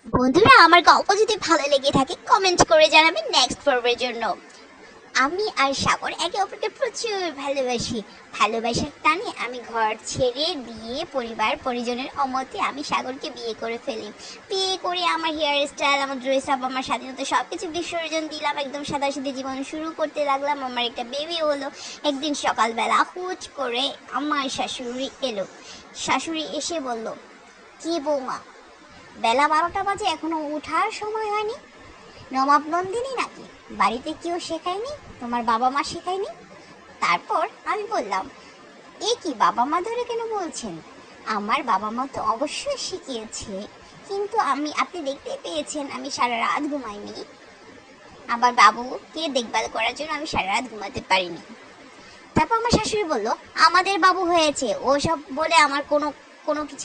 বন্ধুরা, আমার গল্প যদি ভালো লেগে থাকে কমেন্ট করে জানাবেন নেক্সট পর্বের জন্য। আমি আর সাগর একে অপরকে প্রচুর ভালোবাসি। ভালোবাসার টানে আমি ঘর ছেড়ে দিয়ে পরিবার পরিজনের অমতে আমি সাগরকে বিয়ে করে ফেলি। বিয়ে করে আমার হেয়ার স্টাইল, আমার ড্রেস আপ, আমার স্বাধীনতা সব কিছু বিসর্জন দিলাম। একদম সাদাসিধে জীবন শুরু করতে লাগলাম। আমার একটা বেবি হলো। একদিন সকালবেলা হুট করে আমার শাশুড়ি এলো। শাশুড়ি এসে বলল, কি বৌমা, বেলা 12টা বাজে এখনো উঠার সময় হয়নি? নবাব নন্দিনী নাকি? বাড়িতে কেউ শেখায়নি? তোমার বাবা মা শেখায়নি? তারপর আমি বললাম, এ কি, বাবা মা ধরে কেন বলছেন? আমার বাবা মা তো অবশ্যই শিখিয়েছে, কিন্তু আপনি দেখতেই পেয়েছেন আমি সারা রাত ঘুমাইনি। আবার বাবুকে দেখভাল করার জন্য আমি সারা রাত ঘুমাতে পারিনি। তারপর আমার শাশুড়ি বলল, আমাদের বাবু হয়েছে, ও সব বলে আমার কোনো কোনো কিছু